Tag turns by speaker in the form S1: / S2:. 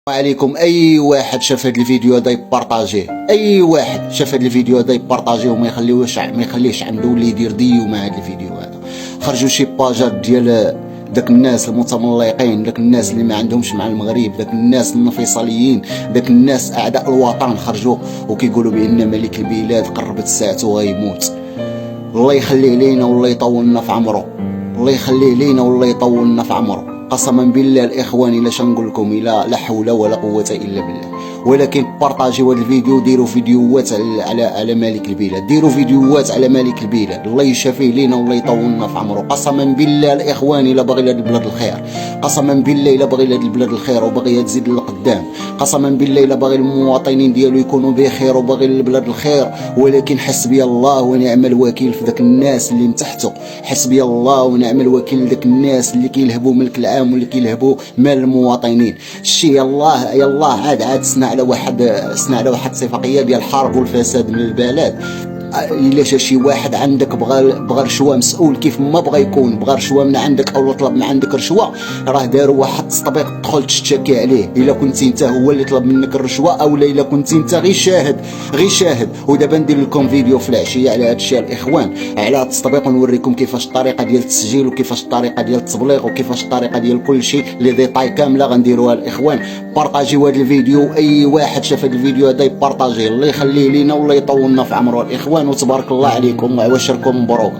S1: عليكم. اي واحد شاف هذا الفيديو هذا يبارطاجيه، اي واحد شاف هذا الفيديو هذا يبارطاجيه وما يخليهش عنده اللي يدير ديو مع هذا الفيديو هذا. خرجوا شي باجات ديال داك الناس المتملقين، داك الناس اللي ما عندهمش مع المغرب، داك الناس الانفصاليين، داك الناس اعداء الوطن، خرجوا وكيقولوا بان ملك البلاد قربت ساعته وغيموت. الله يخليه لينا والله يطولنا في عمره، الله يخليه لينا والله يطولنا في عمره. قسما بالله الاخوان الا شنقول لكم لا حول ولا قوه الا بالله. ولكن بارطاجيو هذا الفيديو، ديروا فيديوهات على ملك البلاد، ديروا فيديوهات على ملك البلاد، الله يشافيه لينا والله يطولنا في عمره. قسما بالله الاخوان الا باغي لهاد البلاد الخير، قسما بالله الا باغي لهاد البلاد الخير وباغي تزيد للقدام، قسما بالله الا باغي المواطنين ديالو يكونوا بخير وباغي للبلاد الخير. ولكن حسبي الله ونعم الوكيل في ذاك الناس اللي من تحته، حسبي الله ونعم الوكيل ذاك الناس اللي كيلهبوا ملك العام واللي كيلهبوا مال المواطنين. شي يلاه عاد سنا على واحد صفقيه ديال الحرب والفساد من البلد. الا جا شي واحد عندك بغى رشوه، مسؤول كيف ما بغى يكون، بغى رشوه من عندك او طلب من عندك رشوه، راه داروا واحد التطبيق تدخل تشتكي عليه. الا كنت انت هو اللي طلب منك الرشوه، او الا كنت انت غير شاهد. ودابا ندير لكم فيديو في العشيه على هذا الشيء الاخوان، على هذا التطبيق، ونوريكم كيفاش الطريقه ديال التسجيل وكيفاش الطريقه ديال التبليغ وكيفاش الطريقه ديال كل شيء. لي ديتاي كامله غنديروها الاخوان. بارطاجيو هذا الفيديو، اي واحد شاف هذا الفيديو هذا يبارطاجيه، الله يخليه لينا والله يطولنا في عمره الاخوان. وتبارك الله عليكم وعواشركم مبروك.